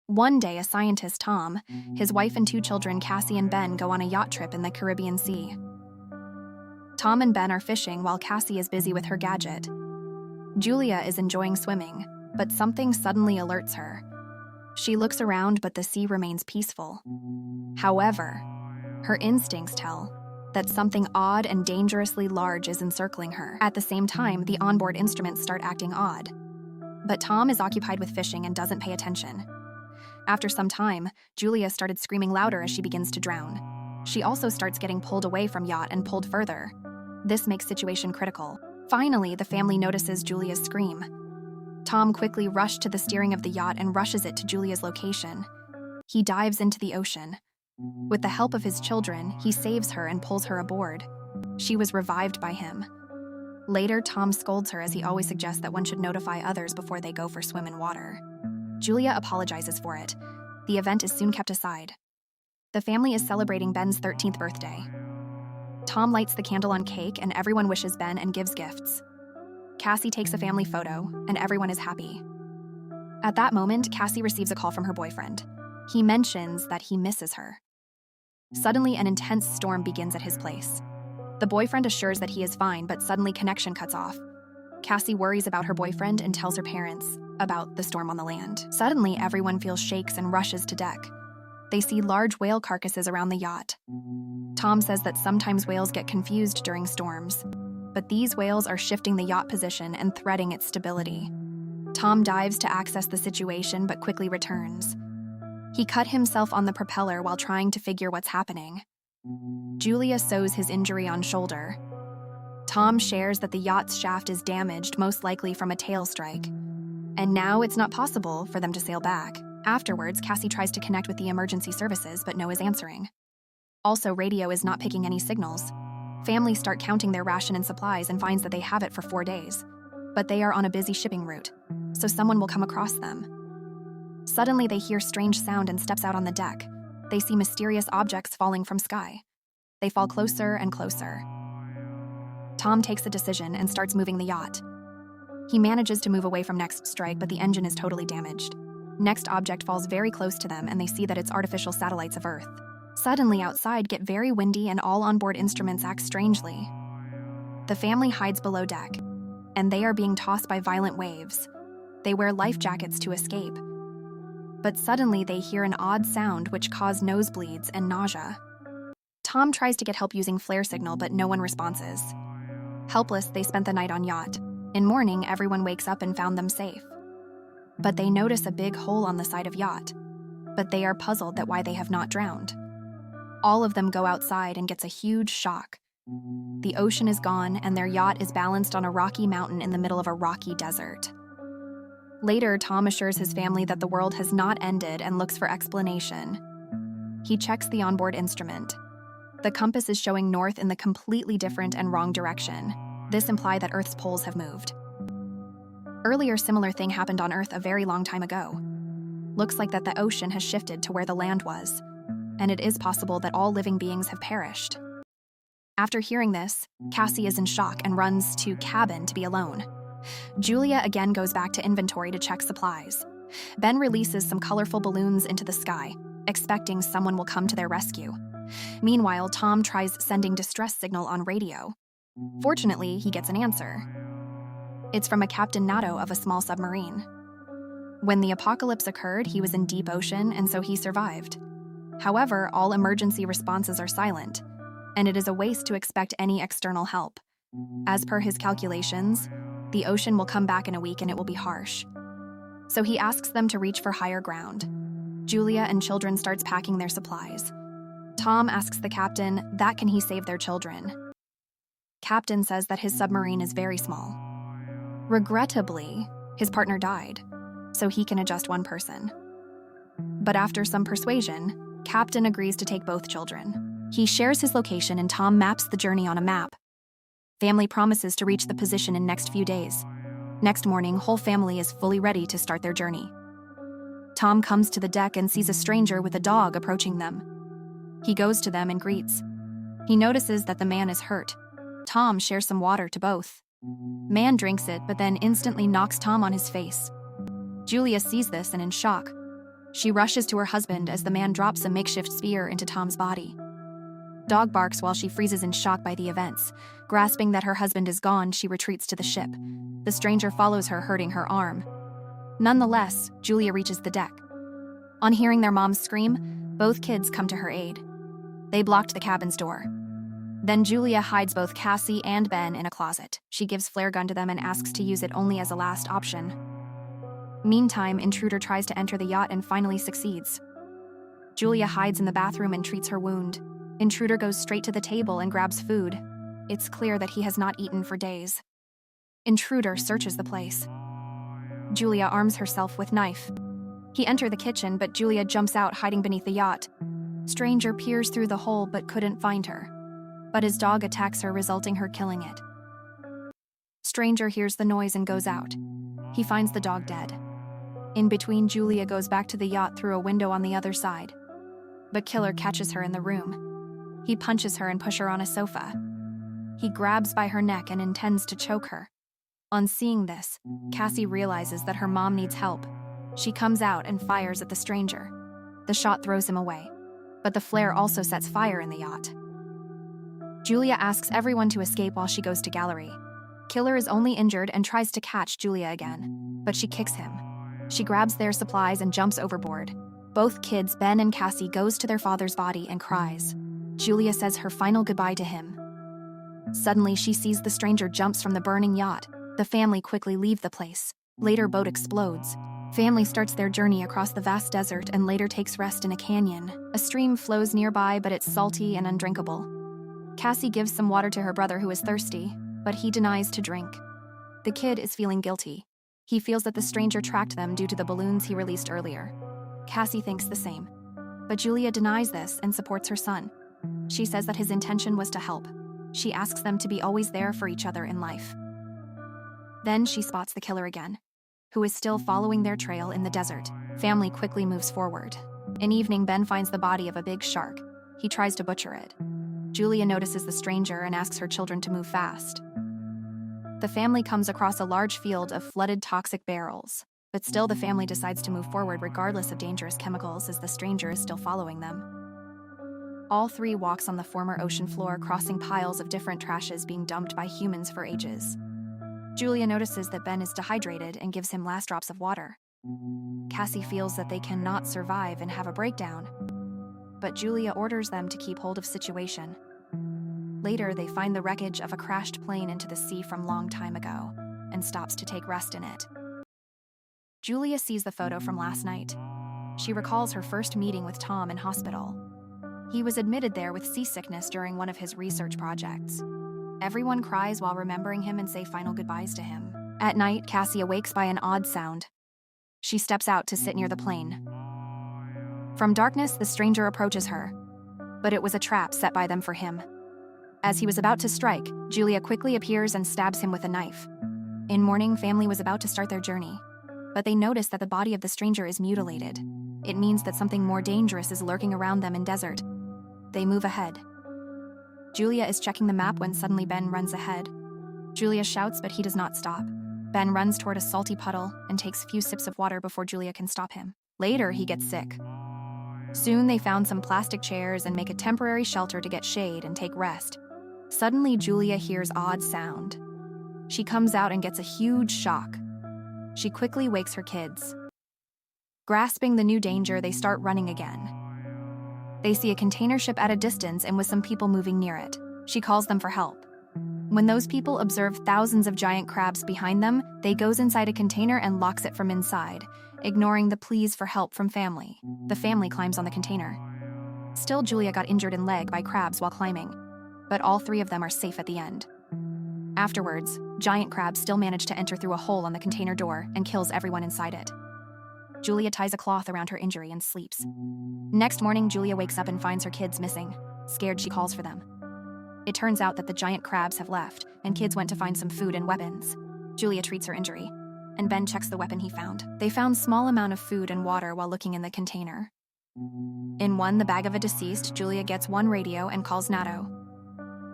One day, a scientist, Tom, his wife and two children, Cassie and Ben, go on a yacht trip in the Caribbean Sea. Tom and Ben are fishing while Cassie is busy with her gadget. Julia is enjoying swimming, but something suddenly alerts her. She looks around, but the sea remains peaceful. However, her instincts tell that something odd and dangerously large is encircling her. At the same time, the onboard instruments start acting odd. But Tom is occupied with fishing and doesn't pay attention. After some time, Julia started screaming louder as she begins to drown. She also starts getting pulled away from yacht and pulled further. This makes situation critical. Finally, the family notices Julia's scream. Tom quickly rushed to the steering of the yacht and rushes it to Julia's location. He dives into the ocean. With the help of his children, he saves her and pulls her aboard. She was revived by him. Later, Tom scolds her as he always suggests that one should notify others before they go for a swim in water. Julia apologizes for it. The event is soon kept aside. The family is celebrating Ben's 13th birthday. Tom lights the candle on cake and everyone wishes Ben and gives gifts. Cassie takes a family photo and everyone is happy. At that moment, Cassie receives a call from her boyfriend. He mentions that he misses her. Suddenly, an intense storm begins at his place. The boyfriend assures that he is fine, but suddenly connection cuts off. Cassie worries about her boyfriend and tells her parents about the storm on the land. Suddenly, everyone feels shakes and rushes to deck. They see large whale carcasses around the yacht. Tom says that sometimes whales get confused during storms, but these whales are shifting the yacht position and threatening its stability. Tom dives to access the situation but quickly returns. He cut himself on the propeller while trying to figure what's happening. Julia sews his injury on shoulder. Tom shares that the yacht's shaft is damaged, most likely from a tail strike, and now it's not possible for them to sail back. Afterwards, Cassie tries to connect with the emergency services, but no is answering. Also, radio is not picking any signals. Families start counting their ration and supplies and finds that they have it for 4 days. But they are on a busy shipping route, so someone will come across them. Suddenly, they hear strange sound and steps out on the deck. They see mysterious objects falling from sky. They fall closer and closer. Tom takes a decision and starts moving the yacht. He manages to move away from next strike, but the engine is totally damaged. Next object falls very close to them and they see that it's artificial satellites of Earth. Suddenly, outside get very windy and all onboard instruments act strangely. The family hides below deck, and they are being tossed by violent waves. They wear life jackets to escape. But suddenly they hear an odd sound which causes nosebleeds and nausea. Tom tries to get help using flare signal, but no one responds. Helpless, they spent the night on yacht. In morning, everyone wakes up and found them safe. But they notice a big hole on the side of yacht. But they are puzzled that why they have not drowned. All of them go outside and gets a huge shock. The ocean is gone and their yacht is balanced on a rocky mountain in the middle of a rocky desert. Later, Tom assures his family that the world has not ended and looks for explanation. He checks the onboard instrument. The compass is showing north in the completely different and wrong direction. This implies that Earth's poles have moved. Earlier, similar thing happened on Earth a very long time ago. Looks like that the ocean has shifted to where the land was, and it is possible that all living beings have perished. After hearing this, Cassie is in shock and runs to cabin to be alone. Julia again goes back to inventory to check supplies. Ben releases some colorful balloons into the sky, expecting someone will come to their rescue. Meanwhile, Tom tries sending distress signal on radio. Fortunately, he gets an answer. It's from a Captain Nato of a small submarine. When the apocalypse occurred, he was in deep ocean, and so he survived. However, all emergency responses are silent, and it is a waste to expect any external help. As per his calculations, the ocean will come back in a week and it will be harsh. So he asks them to reach for higher ground. Julia and children starts packing their supplies. Tom asks the captain that can he save their children. Captain says that his submarine is very small. Regrettably, his partner died, so he can adjust one person. But after some persuasion, Captain agrees to take both children. He shares his location and Tom maps the journey on a map. Family promises to reach the position in next few days. Next morning, whole family is fully ready to start their journey. Tom comes to the deck and sees a stranger with a dog approaching them. He goes to them and greets. He notices that the man is hurt. Tom shares some water to both. Man drinks it, but then instantly knocks Tom on his face. Julia sees this and in shock. She rushes to her husband as the man drops a makeshift spear into Tom's body. Dog barks while she freezes in shock by the events. Grasping that her husband is gone, she retreats to the ship. The stranger follows her, hurting her arm. Nonetheless, Julia reaches the deck. On hearing their moms scream, both kids come to her aid. They blocked the cabin's door. Then Julia hides both Cassie and Ben in a closet. She gives flare gun to them and asks to use it only as a last option. Meantime, Intruder tries to enter the yacht and finally succeeds. Julia hides in the bathroom and treats her wound. Intruder goes straight to the table and grabs food. It's clear that he has not eaten for days. Intruder searches the place. Julia arms herself with knife. He enters the kitchen, but Julia jumps out, hiding beneath the yacht. Stranger peers through the hole but couldn't find her. But his dog attacks her, resulting her killing it. Stranger hears the noise and goes out. He finds the dog dead. In between, Julia goes back to the yacht through a window on the other side. But Killer catches her in the room. He punches her and pushes her on a sofa. He grabs by her neck and intends to choke her. On seeing this, Cassie realizes that her mom needs help. She comes out and fires at the stranger. The shot throws him away, but the flare also sets fire in the yacht. Julia asks everyone to escape while she goes to gallery. Killer is only injured and tries to catch Julia again, but she kicks him. She grabs their supplies and jumps overboard. Both kids, Ben and Cassie, goes to their father's body and cries. Julia says her final goodbye to him. Suddenly, she sees the stranger jumps from the burning yacht. The family quickly leave the place. Later, boat explodes. Family starts their journey across the vast desert and later takes rest in a canyon. A stream flows nearby, but it's salty and undrinkable. Cassie gives some water to her brother who is thirsty, but he denies to drink. The kid is feeling guilty. He feels that the stranger tracked them due to the balloons he released earlier. Cassie thinks the same. But Julia denies this and supports her son. She says that his intention was to help. She asks them to be always there for each other in life. Then she spots the killer again, who is still following their trail in the desert. Family quickly moves forward. In evening, Ben finds the body of a big shark. He tries to butcher it. Julia notices the stranger and asks her children to move fast. The family comes across a large field of flooded toxic barrels, but still the family decides to move forward regardless of dangerous chemicals as the stranger is still following them. All three walks on the former ocean floor, crossing piles of different trashes being dumped by humans for ages. Julia notices that Ben is dehydrated and gives him last drops of water. Cassie feels that they cannot survive and have a breakdown, but Julia orders them to keep hold of situation. Later, they find the wreckage of a crashed plane into the sea from long time ago and stops to take rest in it. Julia sees the photo from last night. She recalls her first meeting with Tom in hospital. He was admitted there with seasickness during one of his research projects. Everyone cries while remembering him and say final goodbyes to him. At night, Cassie awakes by an odd sound. She steps out to sit near the plane. From darkness, the stranger approaches her, but it was a trap set by them for him. As he was about to strike, Julia quickly appears and stabs him with a knife. In morning, family was about to start their journey, but they notice that the body of the stranger is mutilated. It means that something more dangerous is lurking around them in desert. They move ahead. Julia is checking the map when suddenly Ben runs ahead. Julia shouts, but he does not stop. Ben runs toward a salty puddle and takes few sips of water before Julia can stop him. Later, he gets sick. Soon, they found some plastic chairs and make a temporary shelter to get shade and take rest. Suddenly, Julia hears odd sound. She comes out and gets a huge shock. She quickly wakes her kids. Grasping the new danger, they start running again. They see a container ship at a distance and with some people moving near it. She calls them for help. When those people observe thousands of giant crabs behind them, they goes inside a container and locks it from inside, ignoring the pleas for help from family. The family climbs on the container. Still, Julia got injured in leg by crabs while climbing, but all three of them are safe at the end. Afterwards, giant crabs still manage to enter through a hole on the container door and kills everyone inside it. Julia ties a cloth around her injury and sleeps. Next morning, Julia wakes up and finds her kids missing. Scared, she calls for them. It turns out that the giant crabs have left, and kids went to find some food and weapons. Julia treats her injury, and Ben checks the weapon he found. They found small amount of food and water while looking in the container. In the bag of a deceased, Julia gets one radio and calls Nato.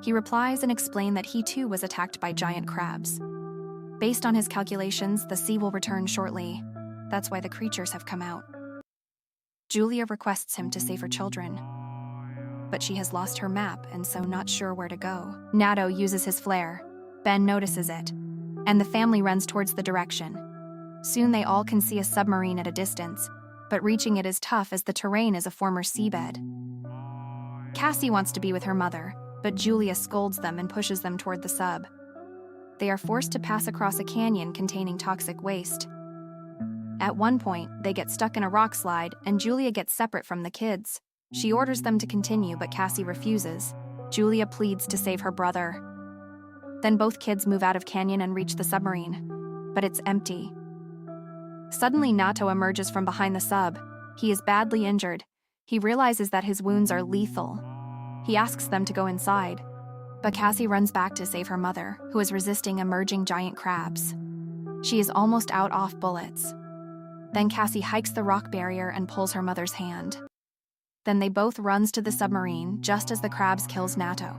He replies and explains that he too was attacked by giant crabs. Based on his calculations, the sea will return shortly. That's why the creatures have come out. Julia requests him to save her children, but she has lost her map and so not sure where to go. Nato uses his flare. Ben notices it, and the family runs towards the direction. Soon they all can see a submarine at a distance, but reaching it is tough as the terrain is a former seabed. Cassie wants to be with her mother, but Julia scolds them and pushes them toward the sub. They are forced to pass across a canyon containing toxic waste. At one point, they get stuck in a rock slide and Julia gets separate from the kids. She orders them to continue, but Cassie refuses. Julia pleads to save her brother. Then both kids move out of canyon and reach the submarine, but it's empty. Suddenly, Nato emerges from behind the sub. He is badly injured. He realizes that his wounds are lethal. He asks them to go inside, but Cassie runs back to save her mother, who is resisting emerging giant crabs. She is almost out off bullets. Then Cassie hikes the rock barrier and pulls her mother's hand. Then they both runs to the submarine just as the crabs kills Nato.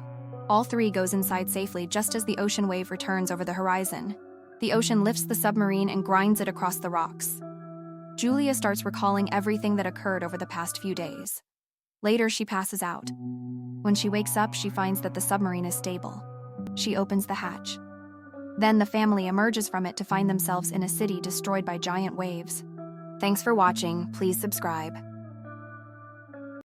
All three goes inside safely just as the ocean wave returns over the horizon. The ocean lifts the submarine and grinds it across the rocks. Julia starts recalling everything that occurred over the past few days. Later, she passes out. When she wakes up, she finds that the submarine is stable. She opens the hatch. Then the family emerges from it to find themselves in a city destroyed by giant waves. Thanks for watching. Please subscribe.